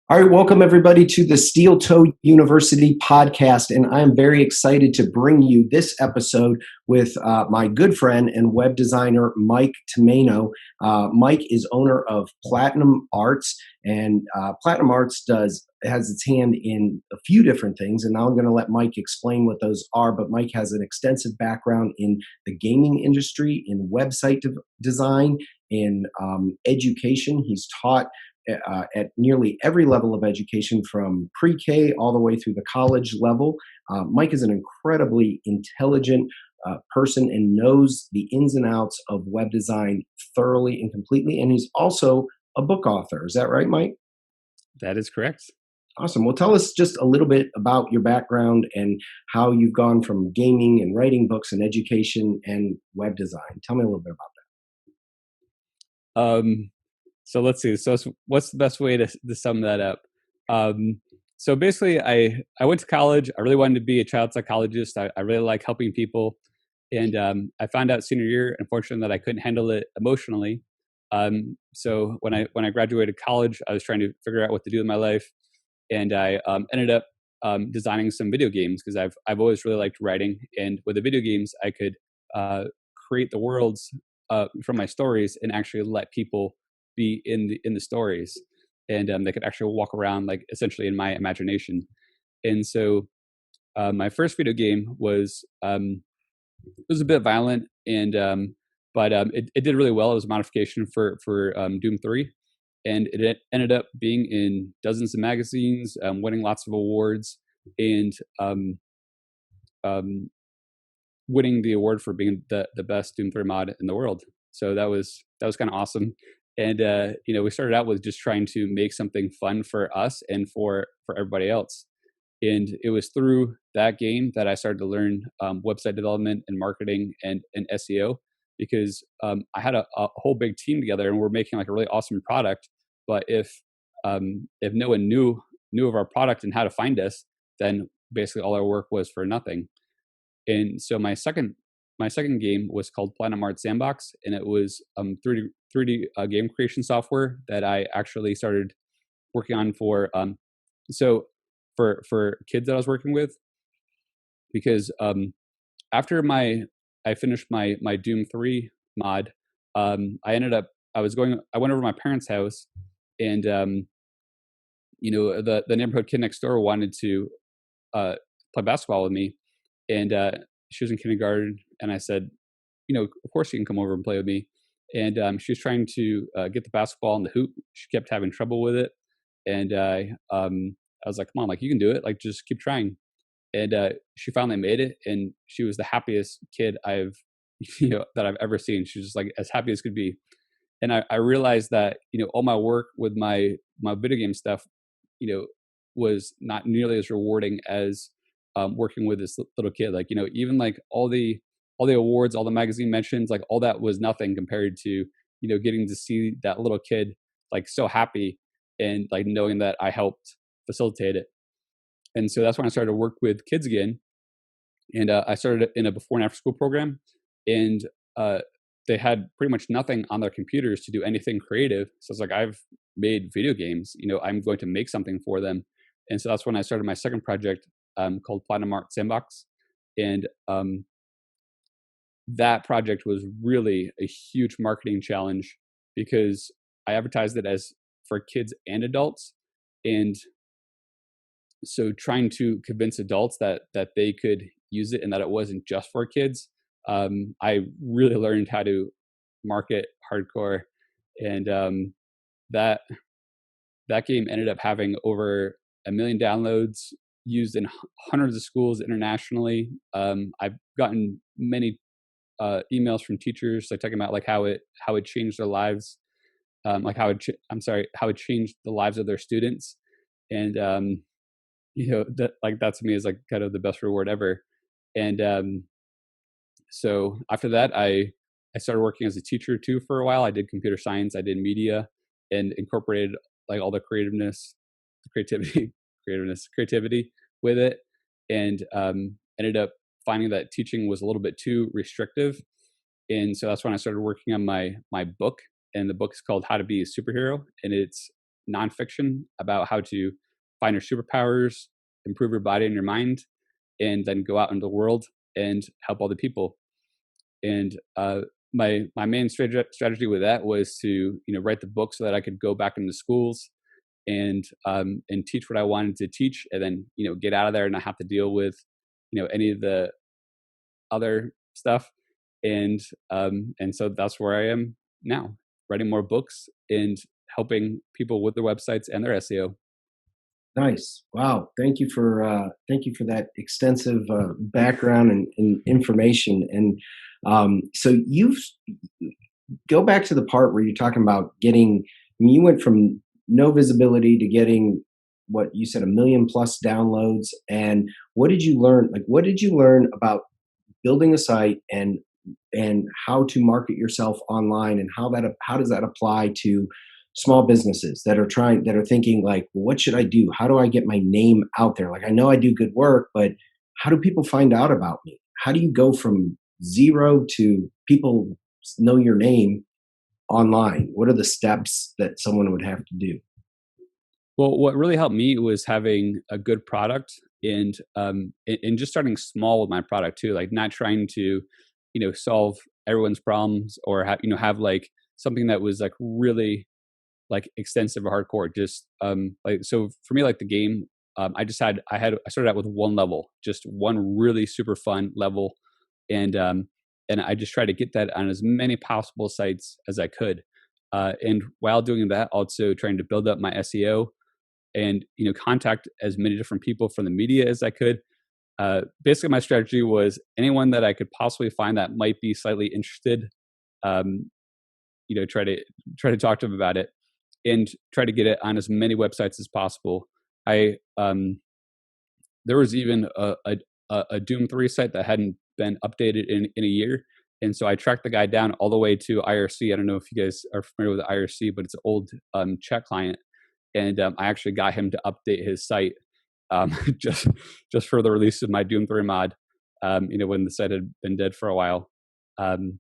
All right, welcome everybody to the Steel Toe University podcast. And I'm very excited to bring you this episode with my good friend and web designer, Mike Tomeno. Mike is owner of Platinum Arts, and Platinum Arts has its hand in a few different things. And now I'm going to let Mike explain what those are. But Mike has an extensive background in the gaming industry, in website design, in education. He's taught at nearly every level of education from pre-K all the way through the college level. Mike is an incredibly intelligent person and knows the ins and outs of web design thoroughly and completely. And he's also a book author. Is that right, Mike? That is correct. Awesome. Well, tell us just a little bit about your background and how you've gone from gaming and writing books and education and web design. Tell me a little bit about that. So let's see. So what's the best way to sum that up? So basically, I went to college. I really wanted to be a child psychologist. I really like helping people. And I found out senior year, unfortunately, that I couldn't handle it emotionally. So when I graduated college, I was trying to figure out what to do with my life. And I ended up designing some video games because I've always really liked writing. And with the video games, I could create the worlds from my stories and actually let people be in the stories, and they could actually walk around like essentially in my imagination. And so my first video game was it was a bit violent, and but it did really well. It was a modification for Doom 3, and it ended up being in dozens of magazines, winning lots of awards, and winning the award for being the best Doom 3 mod in the world. So that was kind of awesome. And we started out with just trying to make something fun for us and for everybody else. And it was through that game that I started to learn website development and marketing and SEO, because I had a whole big team together and we're making like a really awesome product. But if no one knew of our product and how to find us, then basically all our work was for nothing. And so my second game was called Platinum Art Sandbox, and it was 3D game creation software that I actually started working on for kids that I was working with, because after I finished my Doom 3 mod, I went over to my parents' house, and the neighborhood kid next door wanted to play basketball with me, and she was in kindergarten, and I said, of course you can come over and play with me. And she was trying to get the basketball in the hoop. She kept having trouble with it, and I was like, "Come on, like you can do it. Like just keep trying." And she finally made it, and she was the happiest kid that I've ever seen. She was just like as happy as could be. And I realized that all my work with my video game stuff, was not nearly as rewarding as working with this little kid. Like even like all the awards, all the magazine mentions, like all that was nothing compared to, getting to see that little kid like so happy and like knowing that I helped facilitate it. And so that's when I started to work with kids again. And I started in a before and after school program, and they had pretty much nothing on their computers to do anything creative. So it's like, I've made video games, I'm going to make something for them. And so that's when I started my second project called Platinum Art Sandbox. And that project was really a huge marketing challenge, because I advertised it as for kids and adults. And so trying to convince adults that they could use it and that it wasn't just for kids, I really learned how to market hardcore. And that game ended up having over 1 million downloads, used in hundreds of schools internationally. I've gotten many emails from teachers like talking about like how it changed their lives, like how it changed the lives of their students. And that to me is like kind of the best reward ever. And so after that, I started working as a teacher too for a while. I did computer science, I did media, and incorporated like all the creativity with it, and ended up finding that teaching was a little bit too restrictive. And so that's when I started working on my book, and the book is called How to Be a Superhero, and it's nonfiction about how to find your superpowers, improve your body and your mind, and then go out into the world and help other people. And my main strategy with that was to write the book so that I could go back into schools and teach what I wanted to teach, and then get out of there and not have to deal with any of the other stuff. And so that's where I am now, writing more books and helping people with their websites and their SEO. Nice. Wow. Thank you for that extensive background and information. And so you've go back to the part where you're talking about getting. I mean, you went from no visibility to getting what you said, 1 million plus downloads. And what did you learn? Like, what did you learn about building a site and how to market yourself online, and how does that apply to small businesses that are thinking like, what should I do? How do I get my name out there? Like, I know I do good work, but how do people find out about me? How do you go from zero to people know your name online? What are the steps that someone would have to do? Well, what really helped me was having a good product, and just starting small with my product too, like not trying to solve everyone's problems, or have like something that was like really like extensive or hardcore. Just like, so for me, like the game, I started out with one level, just one really super fun level, and I just tried to get that on as many possible sites as I could, and while doing that, also trying to build up my SEO and contact as many different people from the media as I could. Basically, my strategy was anyone that I could possibly find that might be slightly interested, um, try to talk to them about it, and try to get it on as many websites as possible. I There was even a Doom 3 site that hadn't been updated in a year, and so I tracked the guy down all the way to IRC. I don't know if you guys are familiar with IRC, but it's an old chat client, and I actually got him to update his site, um, just for the release of my Doom 3 mod. When the site had been dead for a while. Um,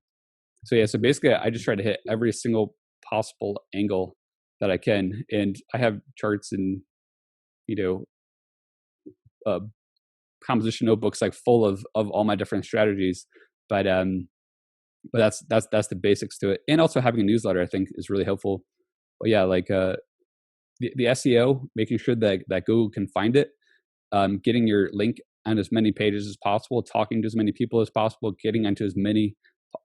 so yeah, so basically, I just try to hit every single possible angle that I can, and I have charts and you know uh, composition notebooks like full of all my different strategies. But that's the basics to it, and also having a newsletter I think is really helpful. But yeah, like the SEO, making sure that Google can find it, getting your link on as many pages as possible, talking to as many people as possible, getting onto as many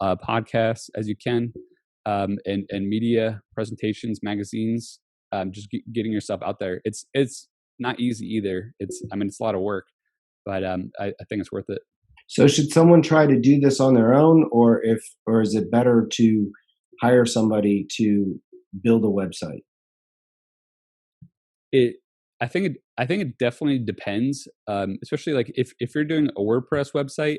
podcasts as you can, and media presentations, magazines, just getting yourself out there. It's not easy either. It's a lot of work, but I think it's worth it. So should someone try to do this on their own, or is it better to hire somebody to build a website? It I think it definitely depends, especially like if you're doing a WordPress website,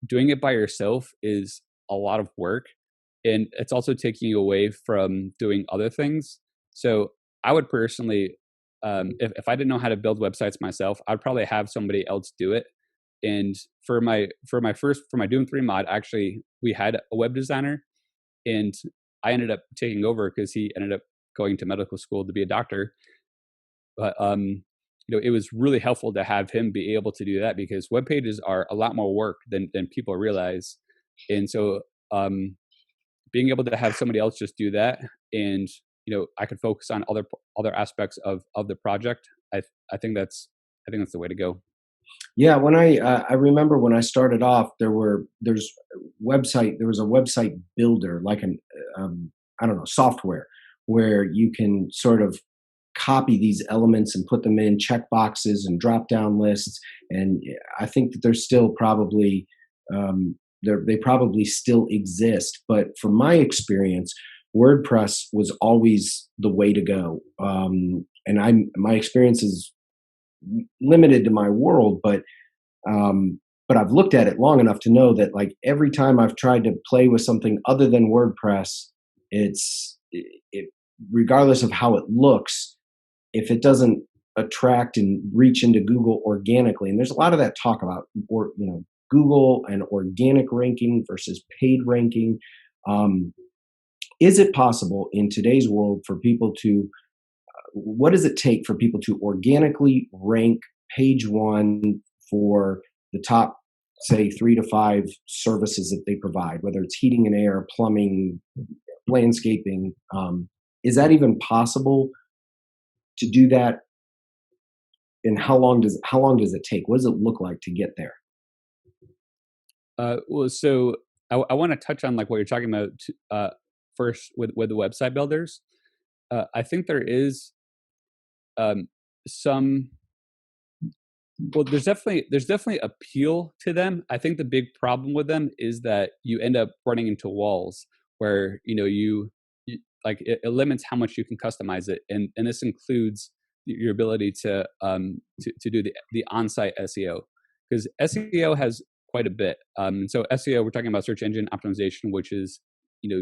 doing it by yourself is a lot of work, and it's also taking you away from doing other things. So I would personally, if I didn't know how to build websites myself, I'd probably have somebody else do it. And for my Doom 3 mod, actually we had a web designer, and I ended up taking over because he ended up going to medical school to be a doctor. But it was really helpful to have him be able to do that, because web pages are a lot more work than people realize. And so being able to have somebody else just do that, and I could focus on other aspects of the project. I think that's the way to go. Yeah, when I remember when I started off, there was a website builder, like an I don't know, software where you can sort of copy these elements and put them in check boxes and drop down lists. And I think that there's still probably they probably still exist, but from my experience, WordPress was always the way to go. And my experience is limited to my world, but I've looked at it long enough to know that like every time I've tried to play with something other than WordPress, it regardless of how it looks, if it doesn't attract and reach into Google organically, and there's a lot of that talk about, Google and organic ranking versus paid ranking. Um, is it possible in today's world for people to what does it take for people to organically rank page one for the top, say, 3 to 5 services that they provide, whether it's heating and air, plumbing, landscaping? Is that even possible to do that? And how long does it take? What does it look like to get there? Well, so I want to touch on like what you're talking about first with the website builders. I think there is um, some. Well, there's definitely appeal to them. I think the big problem with them is that you end up running into walls where you like it limits how much you can customize it, and this includes your ability to do the on-site SEO, because SEO has quite a bit. So SEO, we're talking about search engine optimization, which is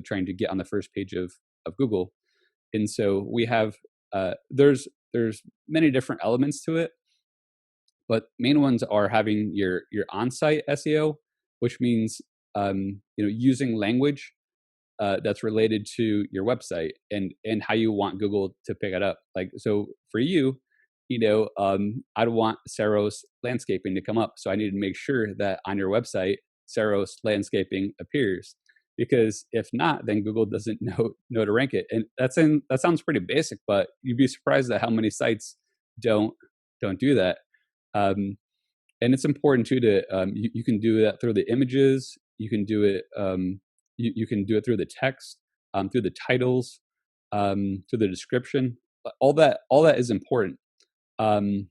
trying to get on the first page of Google, and so we have there's many different elements to it, but main ones are having your on-site SEO, which means using language that's related to your website and how you want Google to pick it up. Like, so for you, I'd want Saros landscaping to come up, so I need to make sure that on your website Saros landscaping appears, because if not, then Google doesn't know to rank it. And that sounds pretty basic, but you'd be surprised at how many sites don't do that. Um, and it's important too to you can do that through the images. You can do it. You can do it through the text, through the titles, through the description. All that is important. Um,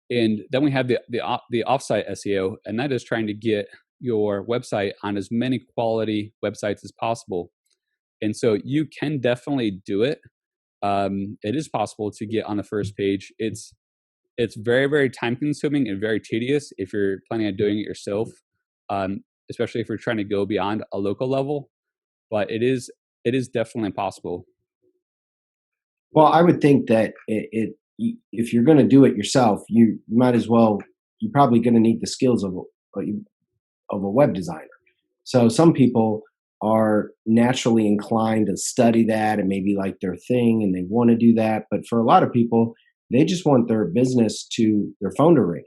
and then we have the offsite SEO, and that is trying to get your website on as many quality websites as possible. And so you can definitely do it. It is possible to get on the first page. It's very, very time consuming and very tedious if you're planning on doing it yourself, especially if you're trying to go beyond a local level. But it is definitely possible. Well, I would think that if you're going to do it yourself, you might as well. You're probably going to need the skills of a web designer. So some people are naturally inclined to study that and maybe like their thing, and they want to do that. But for a lot of people, they just want their phone to ring.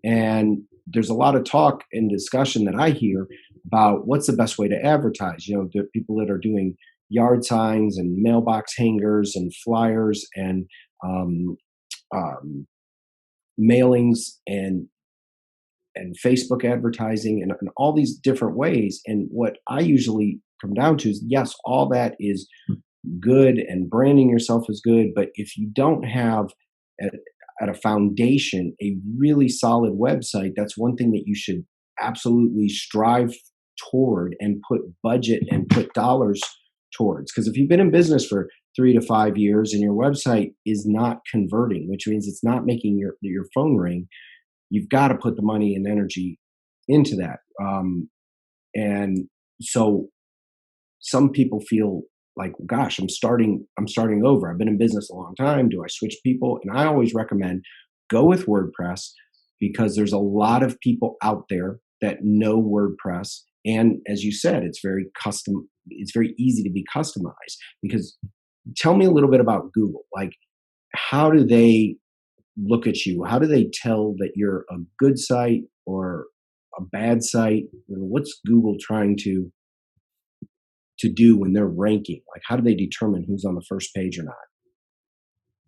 And there's a lot of talk and discussion that I hear about what's the best way to advertise. The people that are doing yard signs and mailbox hangers and flyers and um, um, mailings and Facebook advertising and all these different ways. And what I usually come down to is, yes, all that is good and branding yourself is good, but if you don't have at, at a foundation a really solid website, that's one thing that you should absolutely strive toward and put budget and put dollars towards. Because if you've been in business for 3 to 5 years and your website is not converting, which means it's not making your phone ring, you've got to put the money and energy into that. And so some people feel like, gosh, I'm starting over. I've been in business a long time. Do I switch people? And I always recommend go with WordPress, because there's a lot of people out there that know WordPress. And as you said, it's very custom. It's very easy to be customized. Because tell me a little bit about Google. Like, how do they look at you? How do they tell that you're a good site or a bad site? What's Google trying to do when they're ranking? Like, how do they determine who's on the first page or not?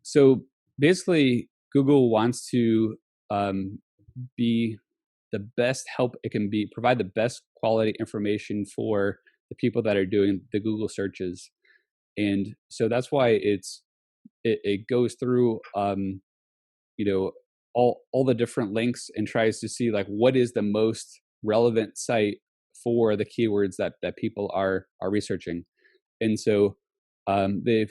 So basically, Google wants to um, be the best help it can be, provide the best quality information for the people that are doing the Google searches. And so that's why it goes through all the different links and tries to see like what is the most relevant site for the keywords that people are researching. And so they've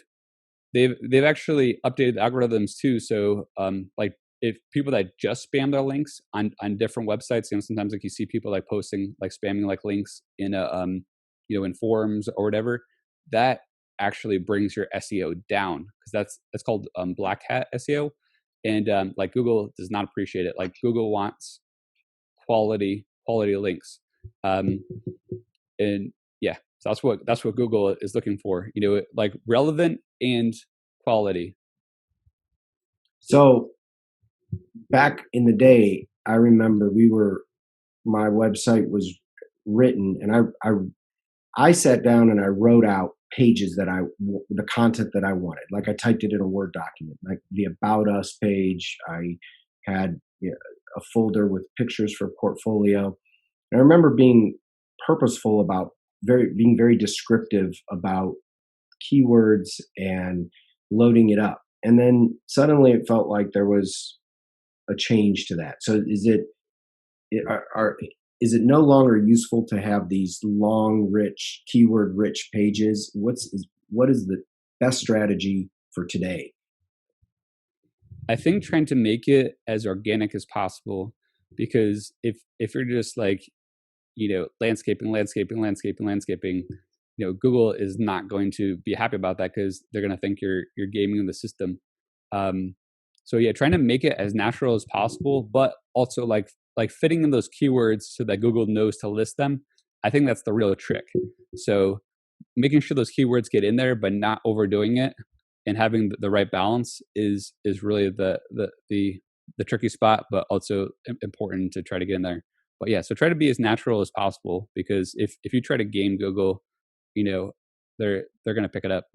actually updated the algorithms too. So like if people that just spam their links on different websites, sometimes like you see people like posting like spamming like links in a in forums or whatever, that actually brings your SEO down, because that's called black hat SEO. And like Google does not appreciate it. Like Google wants quality links, um, and yeah, so that's what Google is looking for. Like relevant and quality. So back in the day, I remember my website was written, and I sat down and I wrote out pages the content that I wanted. Like I typed it in a Word document, like the About Us page. I had, a folder with pictures for portfolio. And I remember being purposeful about being very descriptive about keywords and loading it up. And then suddenly it felt like there was a change to that. So is it no longer useful to have these long, rich, keyword-rich pages? What is the best strategy for today? I think trying to make it as organic as possible, because if you're just like, landscaping, Google is not going to be happy about that because they're going to think you're gaming the system. Um, so yeah, trying to make it as natural as possible, but also like fitting in those keywords so that Google knows to list them. I think that's the real trick. So making sure those keywords get in there, but not overdoing it, and having the right balance is really the tricky spot, but also important to try to get in there. But yeah, so try to be as natural as possible, because if you try to game Google, you know, they're gonna pick it up.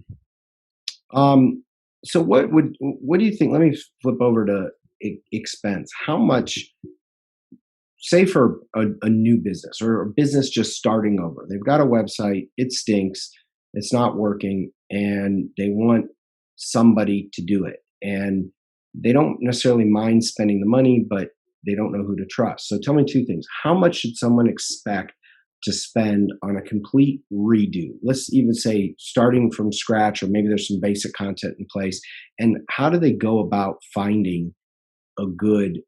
Um, so what do you think? Let me flip over to expense. How much, say for a new business or a business just starting over, they've got a website, it stinks, it's not working, and they want somebody to do it. And they don't necessarily mind spending the money, but they don't know who to trust. So tell me two things. How much should someone expect to spend on a complete redo? Let's even say starting from scratch, or maybe there's some basic content in place. And how do they go about finding a good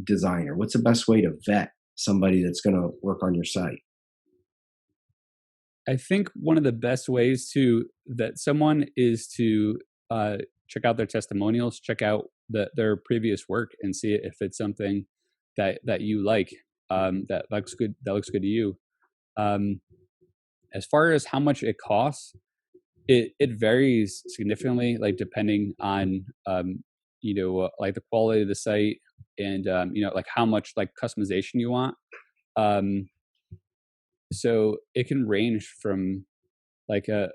designer? What's the best way to vet somebody that's going to work on your site? I think one of the best ways to that someone is to check out their testimonials, check out their previous work, and see if it's something that you like, that looks good, to you. Um, as far as how much it costs, it varies significantly, like depending on like the quality of the site, and like how much like customization you want. Um, so it can range from like a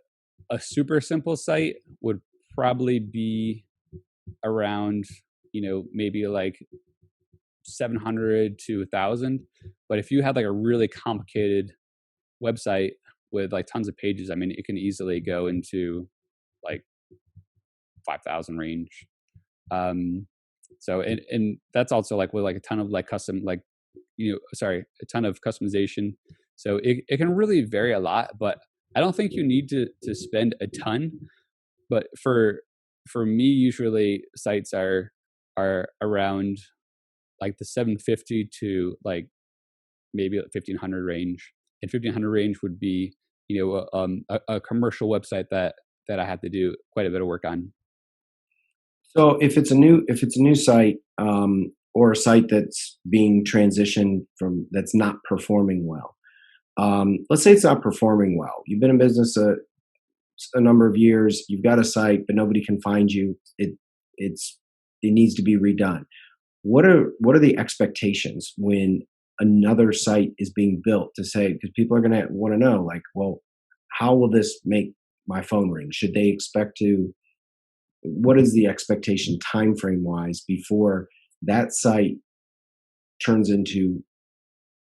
super simple site would probably be around, maybe like 700 to 1,000. But if you have like a really complicated website with like tons of pages, I mean, it can easily go into like 5,000 range. Um, so and that's also like with like a ton of like custom, like, a ton of customization. So it can really vary a lot, but I don't think you need to spend a ton. But for me, usually sites are around like the 750 to like maybe 1,500 range. And 1,500 range would be, a commercial website that I had to do quite a bit of work on. So if it's a new site, or a site that's being transitioned from, that's not performing well. Let's say it's not performing well. You've been in business a number of years. You've got a site, but nobody can find you. It needs to be redone. What are the expectations when another site is being built, to say, because people are going to want to know, like, well, how will this make my phone ring? Should they expect to? What is the expectation time frame wise before that site turns into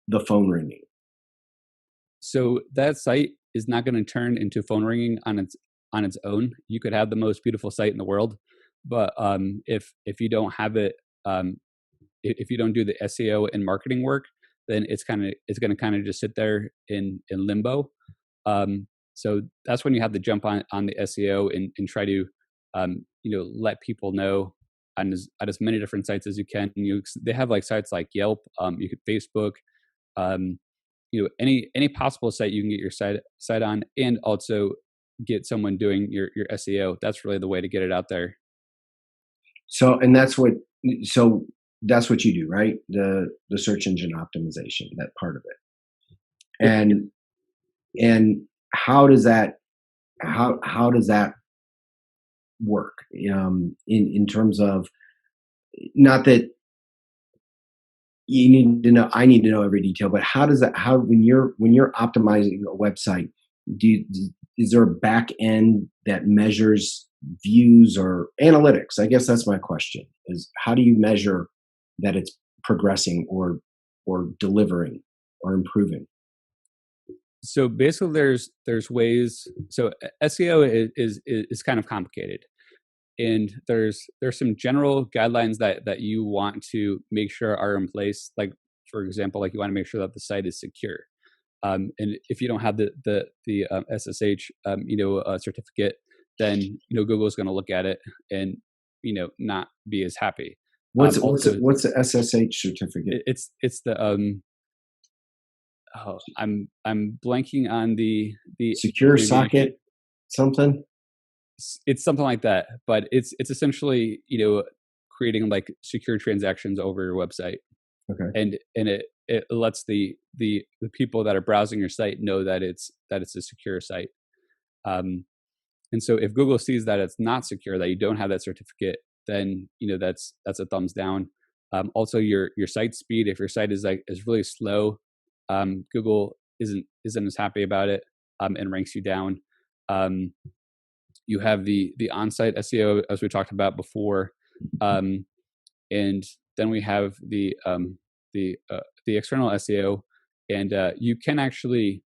the phone ringing? So that site is not going to turn into phone ringing on its own. You could have the most beautiful site in the world, but if you don't have it, um, if you don't do the SEO and marketing work, then it's going to kind of just sit there in limbo. So that's when you have to jump on the SEO, and try to let people know at as many different sites as you can. They have like sites like Yelp, you could Facebook, um, any possible site you can get your site on, and also get someone doing your SEO. That's really the way to get it out there. So, so that's what you do, right? The search engine optimization, that part of it. And and how does that how does that work, in terms of not that you need to know, I need to know every detail, but how does that, how, when you're optimizing a website, do you, is there a back end that measures views or analytics? I guess that's my question, is how do you measure that it's progressing or delivering or improving? So basically, there's ways. So SEO is kind of complicated, and there's some general guidelines that you want to make sure are in place. Like, for example, like you want to make sure that the site is secure. And if you don't have the SSH certificate, then Google's going to look at it and not be as happy. Also, What's the SSH certificate? it's the oh, I'm blanking on the Secure abbreviation. socket something? It's something like that, but it's essentially creating like secure transactions over your website, Okay. and it lets the people that are browsing your site know that it's a secure site. Um, and so if Google sees that it's not secure, that you don't have that certificate, then that's a thumbs down. Also, your site speed, if your site is really slow, Google isn't as happy about it, and ranks you down. Um, you have the on-site SEO, as we talked about before, um, and then we have the external SEO, and you can actually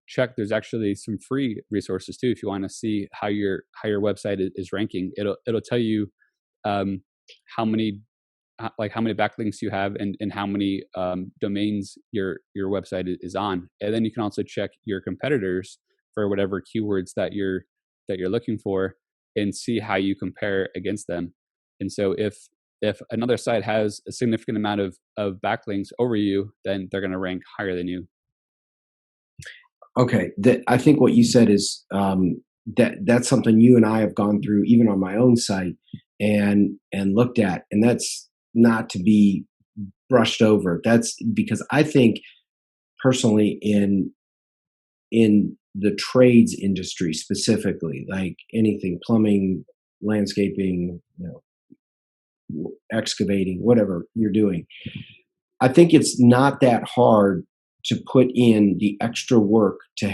check. There's actually some free resources too if you want to see how your website is ranking. It'll tell you um, how many how many backlinks you have, and how many domains your website is on, and then you can also check your competitors for whatever keywords that you're looking for, and see how you compare against them. And so if another site has a significant amount of backlinks over you, then they're going to rank higher than you. Okay, I think what you said is that's something you and I have gone through, even on my own site, and looked at, and that's not to be brushed over. That's because I think personally in the trades industry specifically, like anything plumbing, landscaping, excavating, whatever you're doing, I think it's not that hard to put in the extra work to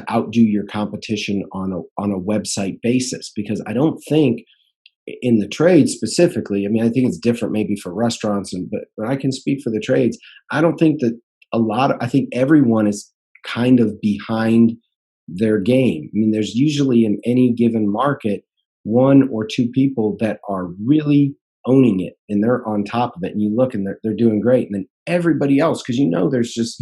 outdo your competition on a website basis, because I don't think in the trades specifically, I mean, I think it's different maybe for restaurants, but I can speak for the trades. I don't think that I think everyone is kind of behind their game. I mean, there's usually in any given market one or two people that are really owning it and they're on top of it, and you look and they're doing great, and then everybody else, because there's just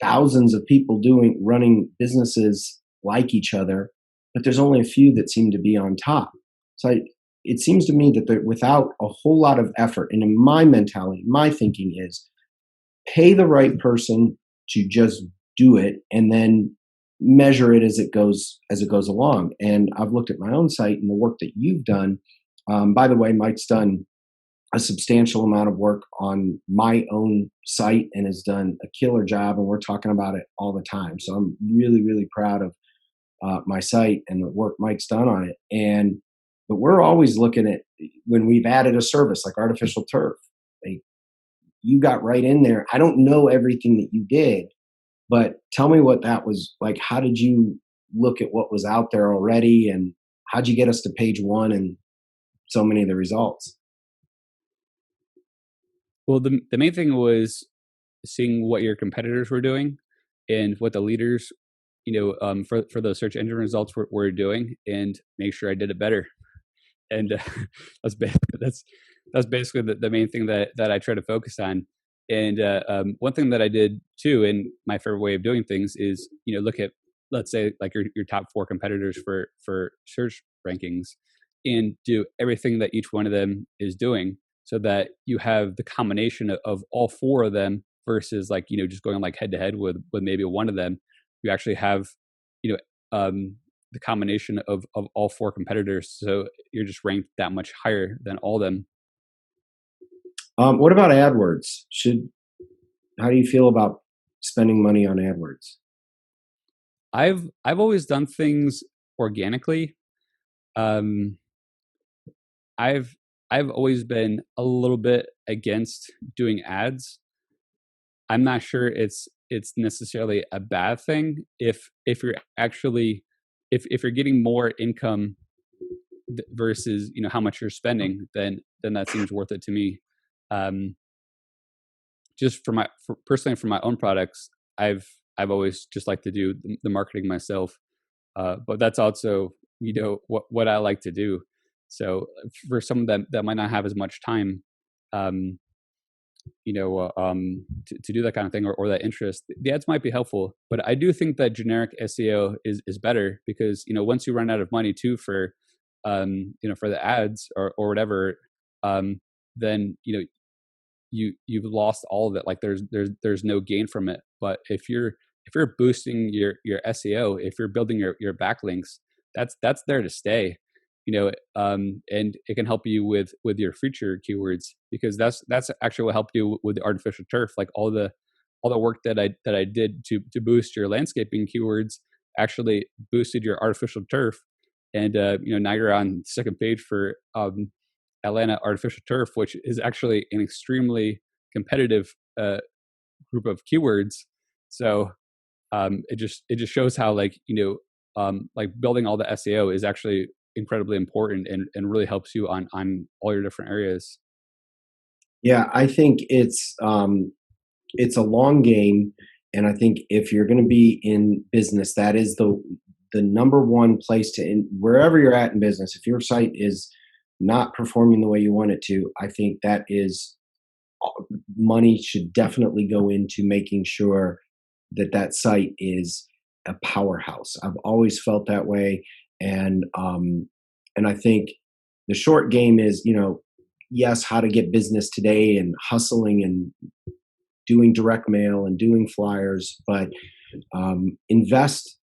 thousands of people running businesses like each other, but there's only a few that seem to be on top. So it seems to me that without a whole lot of effort, and in my mentality, my thinking is pay the right person to just do it, and then measure it as it goes along. And I've looked at my own site and the work that you've done. By the way, Mike's done a substantial amount of work on my own site and has done a killer job, and we're talking about it all the time. So I'm really, really proud of my site and the work Mike's done on it. But we're always looking at when we've added a service like artificial turf. Like, you got right in there. I don't know everything that you did, but tell me what that was like. How did you look at what was out there already, and how'd you get us to page one and so many of the results? Well, the main thing was seeing what your competitors were doing and what the leaders, for those search engine results were doing, and make sure I did it better. And that's that's basically the main thing that I try to focus on. And one thing that I did too, and my favorite way of doing things is look at, let's say, like your top four competitors for search rankings, and do everything that each one of them is doing, so that you have the combination of all four of them, versus like just going like head to head with maybe one of them. You actually have you know the combination of all four competitors, so you're just ranked that much higher than all of them. What about AdWords? How do you feel about spending money on AdWords? I've always done things organically. um I've I've always been a little bit against doing ads. I'm not sure it's necessarily a bad thing if you're actually if you're getting more income versus how much you're spending, then that seems worth it to me. Um, just personally for my own products, I've always just liked to do the marketing myself, but that's also what I like to do. So for some that might not have as much time, um, to do that kind of thing, or that interest, the ads might be helpful. But I do think that generic SEO is better because once you run out of money too for the ads or whatever, um, then you've lost all of it. Like there's no gain from it. But if you're boosting your SEO, if you're building your backlinks, that's there to stay. And it can help you with your future keywords, because that's actually what helped you with the artificial turf. Like all the work that I did to boost your landscaping keywords actually boosted your artificial turf. And now you're on the second page for Atlanta artificial turf, which is actually an extremely competitive group of keywords. So it just shows how like building all the SEO is actually incredibly important and really helps you on all your different areas. Yeah, I think it's a long game, and I think if you're going to be in business, that is the number one place to wherever you're at in business. If your site is not performing the way you want it to, I think that is money should definitely go into making sure that that site is a powerhouse. I've always felt that way, and I think the short game is yes, how to get business today and hustling and doing direct mail and doing flyers, but invest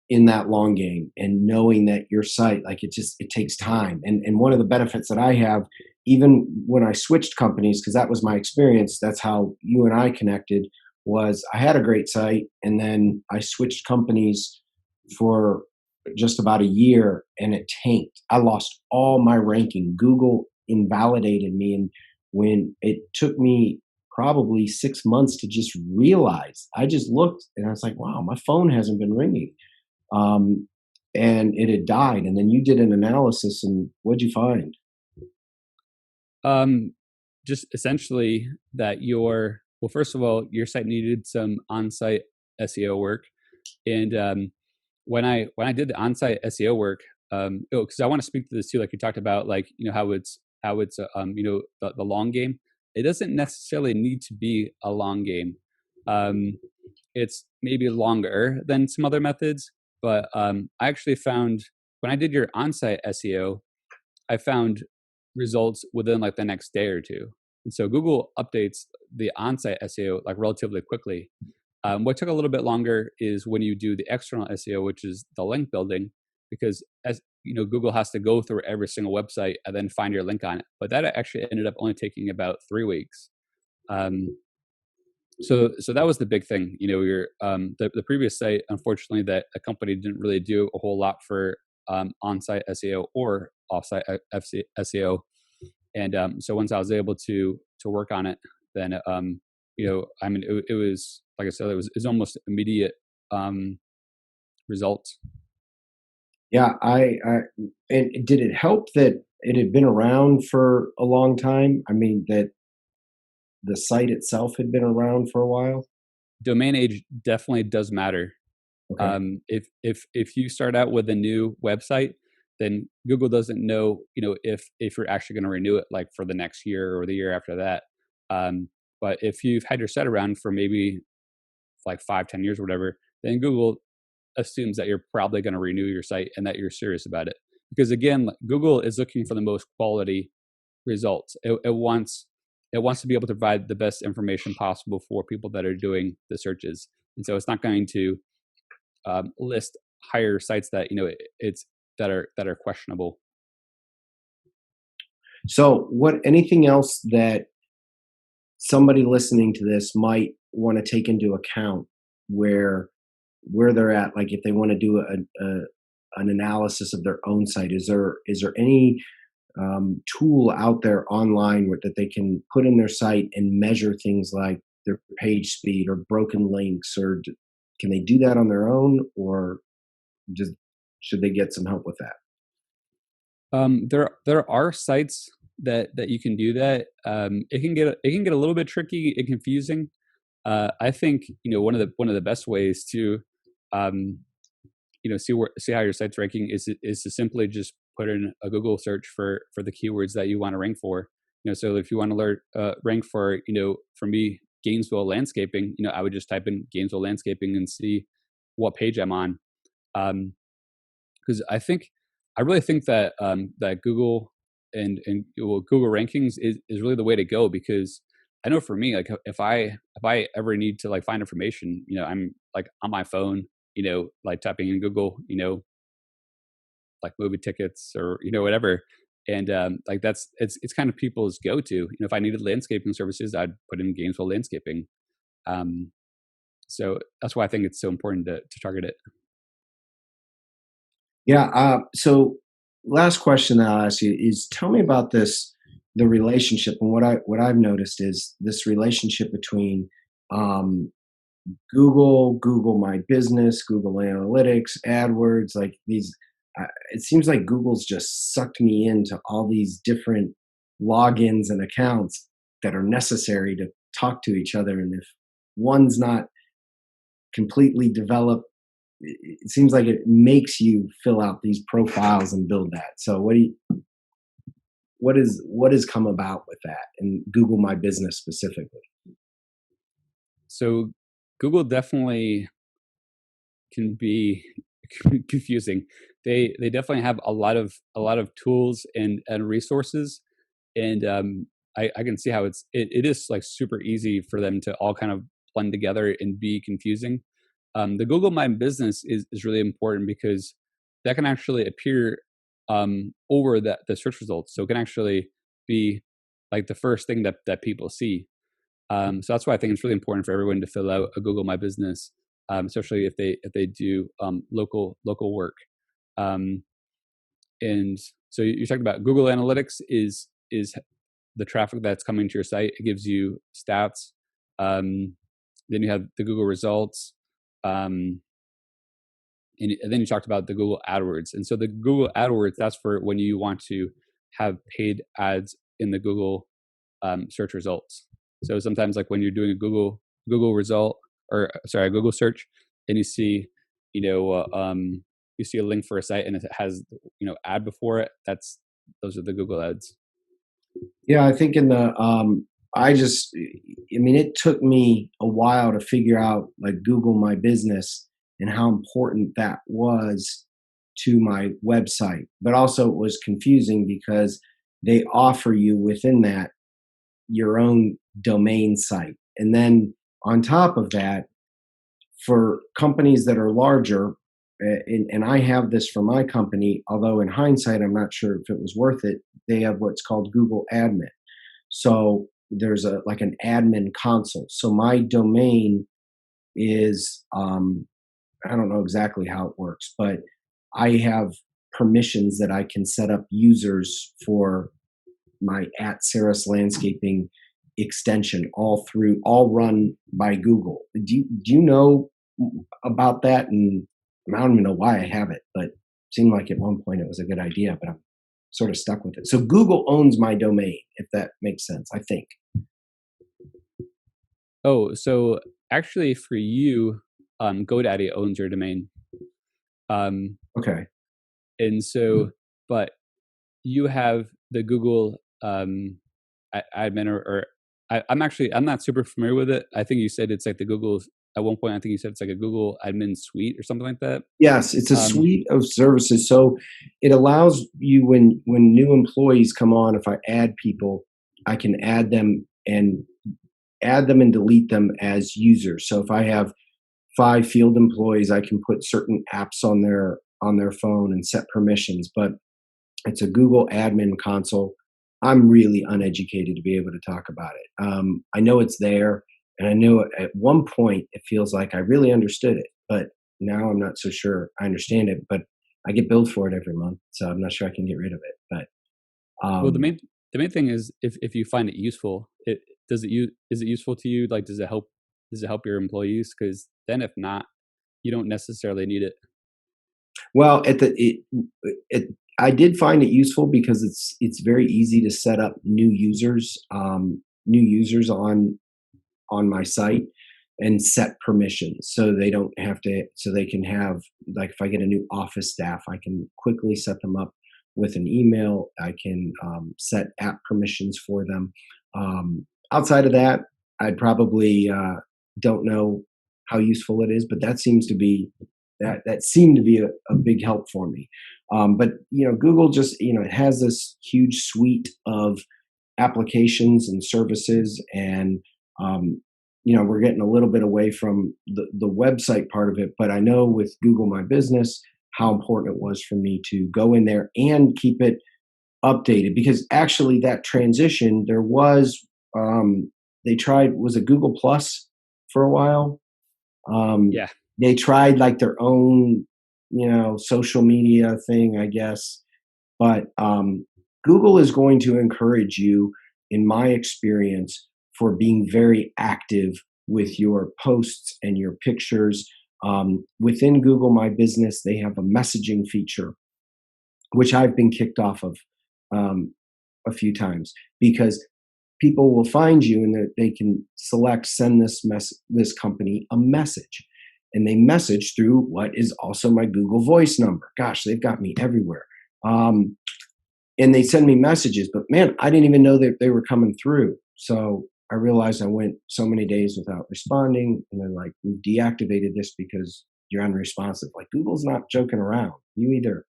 in that long game and knowing that your site, like it takes time. And one of the benefits that I have, even when I switched companies, because that was my experience, that's how you and I connected, was I had a great site and then I switched companies for just about a year and it tanked. I lost all my ranking. Google invalidated me. And when it took me probably 6 months to just realize, I just looked and I was like, wow, my phone hasn't been ringing. Um, and it had died. And then you did an analysis, and what'd you find? Um, just essentially that well, first of all, your site needed some on-site SEO work. And when I did the on-site SEO work, because I want to speak to this too, like you talked about, like how it's the long game. It doesn't necessarily need to be a long game. Um, it's maybe longer than some other methods, but I actually found when I did your on-site SEO, I found results within like the next day or two. And so Google updates the on-site SEO like relatively quickly. What took a little bit longer is when you do the external SEO, which is the link building, because as Google has to go through every single website and then find your link on it. But that actually ended up only taking about 3 weeks. Um, so that was the big thing. Your the previous site, unfortunately, that a company didn't really do a whole lot for on-site SEO or off-site SEO. And so once I was able to work on it, then I mean, it was, like I said, it was almost immediate results. Yeah, I and did it help that it had been around for a long time? I mean, that the site itself had been around for a while? Domain age definitely does matter. Okay. If you start out with a new website, then Google doesn't know, if you're actually going to renew it like for the next year or the year after that. But if you've had your site around for maybe like 5, 10 years or whatever, then Google assumes that you're probably going to renew your site and that you're serious about it. Because again, Google is looking for the most quality results. It wants to be able to provide the best information possible for people that are doing the searches, and so it's not going to list higher sites that it's that are questionable. So, what anything else that somebody listening to this might want to take into account where they're at, like if they want to do a an analysis of their own site, is there any tool out there online that they can put in their site and measure things like their page speed or broken links, or can they do that on their own, or just should they get some help with that? There are sites that you can do that. It can get a little bit tricky and confusing. I think one of the best ways to um, see how your site's ranking is to simply just put in a Google search for the keywords that you want to rank for. So if you want to rank for for me, Gainesville landscaping, I would just type in Gainesville landscaping and see what page I'm on. Because I really think that that Google and Google rankings is really the way to go, because I know for me, like if I ever need to like find information, I'm like on my phone, like typing in Google, like movie tickets or whatever, and like it's kind of people's go to. If I needed landscaping services, I'd put in Gainesville landscaping. Um, so that's why I think it's so important to target it. Yeah. So, last question that I'll ask you is, tell me about the relationship, and what I've noticed is this relationship between um, Google My Business, Google Analytics, AdWords, like these. It seems like Google's just sucked me into all these different logins and accounts that are necessary to talk to each other, and if one's not completely developed, it seems like it makes you fill out these profiles and build that. So what has come about with that and Google My Business specifically? So Google definitely can be confusing. They definitely have a lot of tools and resources, and I can see how it is like super easy for them to all kind of blend together and be confusing. The Google My Business is really important because that can actually appear over the search results, so it can actually be like the first thing that people see. So that's why I think it's really important for everyone to fill out a Google My Business, especially if they do local work. Um, and so you talked about Google Analytics is the traffic that's coming to your site. It gives you stats. Then you have the Google results, um, and then you talked about the Google AdWords. And so the Google AdWords, that's for when you want to have paid ads in the Google search results. So sometimes, like when you're doing a Google result, or sorry, a Google search, and you see, you know, you see a link for a site and it has ad before it. Those are the Google ads. Yeah, I think I mean, it took me a while to figure out like Google My Business and how important that was to my website. But also, it was confusing because they offer you within that your own domain site. And then on top of that, for companies that are larger, and I have this for my company, although in hindsight, I'm not sure if it was worth it, they have what's called Google Admin. So there's a like an admin console. So my domain is I don't know exactly how it works, but I have permissions that I can set up users for my at Saris Landscaping extension, all run by Google. Do you know about that? And I don't even know why I have it, but it seemed like at one point it was a good idea, but I'm sort of stuck with it. So Google owns my domain, if that makes sense, I think. Oh, so actually, for you, GoDaddy owns your domain. Um, Okay. and so, but you have the Google admin, I'm not super familiar with it. I think you said it's like the Google. At one point, I think you said it's like a Google admin suite or something like that. Yes, it's a Um, suite of services. So it allows you, when new employees come on, if I add people, I can add them and delete them as users. So if I have 5 field employees, I can put certain apps on their phone and set permissions. But it's a Google admin console. I'm really uneducated to be able to talk about it. I know it's there, and I know at one point it feels like I really understood it, but now I'm not so sure I understand it. But I get billed for it every month, so I'm not sure I can get rid of it. But Well, Um, the main thing is if you find it useful, is it useful to you? Like, does it help your employees? Because then if not, you don't necessarily need it. well, it I did find it useful because it's very easy to set up new users on my site and set permissions so they don't have to so they can have, like, if I get a new office staff, I can quickly set them up with an email. I can set app permissions for them. Outside of that, I'd probably don't know how useful it is, but that seemed to be a big help for me. But Google just, it has this huge suite of applications and services, and um, we're getting a little bit away from the website part of it. But I know with Google My Business how important it was for me to go in there and keep it updated, because actually that transition, there was they tried, was it Google Plus for a while. um, Yeah, they tried like their own social media thing, I guess. But Google is going to encourage you, in my experience, for being very active with your posts and your pictures. Within Google My Business, they have a messaging feature, which I've been kicked off of um, a few times, because people will find you and they can select send this company a message, and they message through what is also my Google Voice number. Gosh, they've got me everywhere. Um, and they send me messages, but man, I didn't even know that they were coming through. So I realized I went so many days without responding, and they're like, "We've deactivated this because you're unresponsive." Like, Google's not joking around. You either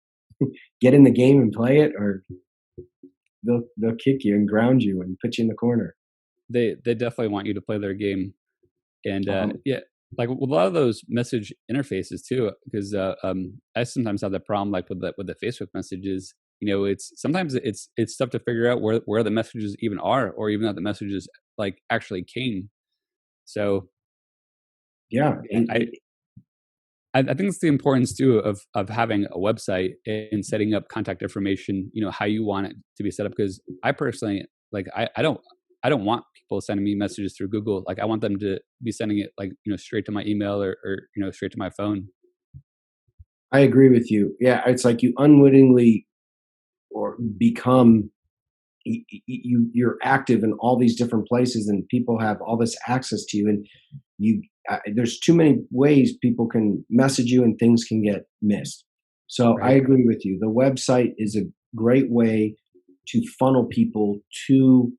get in the game and play it, or they'll kick you and ground you and put you in the corner. they definitely want you to play their game, and Um, yeah, like with a lot of those message interfaces too, because I sometimes have that problem, like with the Facebook messages. It's sometimes it's tough to figure out where the messages even are, or even that the messages like actually came. So yeah, yeah, I think it's the importance too of having a website and setting up contact information. How you want it to be set up. Because I personally, like, I don't want people sending me messages through Google. Like, I want them to be sending it, like, straight to my email, or straight to my phone. I agree with you. Yeah, it's like you unwittingly or become you're active in all these different places, and people have all this access to you, and there's too many ways people can message you and things can get missed. So I Right. agree with you. The website is a great way to funnel people to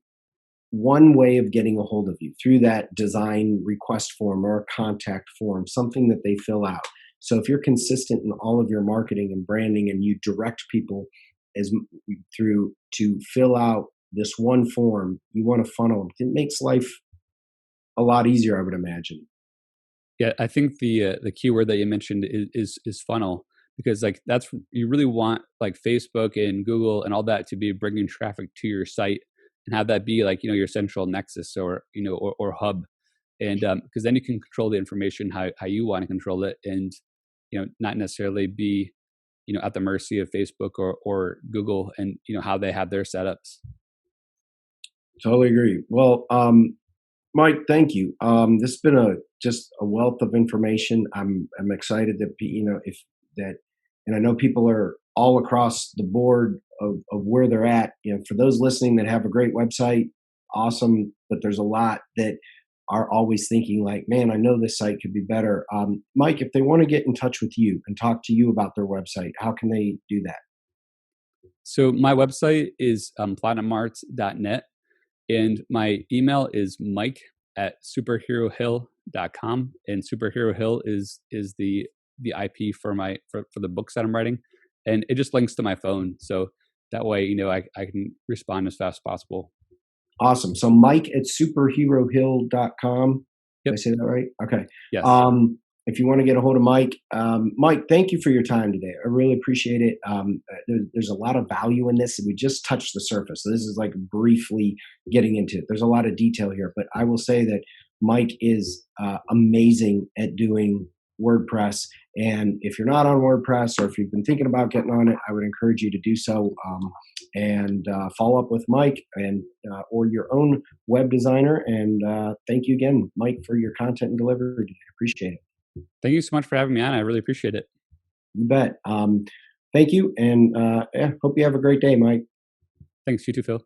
one way of getting a hold of you, through that design request form or a contact form, something that they fill out. So if you're consistent in all of your marketing and branding, and you direct people as through to fill out this one form, you want to funnel them. It makes life a lot easier, I would imagine. Yeah, I think the keyword that you mentioned is funnel, because like that's, you really want like Facebook and Google and all that to be bringing traffic to your site, and have that be like your central nexus, or or hub, and because then you can control the information how you want to control it, and not necessarily be at the mercy of Facebook or Google, and how they have their setups. Totally agree. Well, Mike, thank you. This has been a just a wealth of information. I'm excited that if that, and I know people are all across the board of where they're at. For those listening that have a great website, awesome. But there's a lot that are always thinking like, man, I know this site could be better. Mike, if they want to get in touch with you and talk to you about their website, how can they do that? So my website is platinumarts.net, and my email is mike at superherohill.com, and Superhero Hill is the IP for the books that I'm writing, and it just links to my phone, so that way I can respond as fast as possible. Awesome. So Mike at superherohill.com. Did I Yep. say that right? Okay. Yes. If you want to get a hold of Mike, Mike, thank you for your time today. I really appreciate it. There's a lot of value in this. We just touched the surface. So this is like briefly getting into it. There's a lot of detail here, but I will say that Mike is amazing at doing WordPress. And if you're not on WordPress, or if you've been thinking about getting on it, I would encourage you to do so, and follow up with Mike and or your own web designer. And thank you again, Mike, for your content and delivery. I appreciate it. Thank you so much for having me on. I really appreciate it. You bet. Thank you, and hope you have a great day, Mike. Thanks. You too, Phil.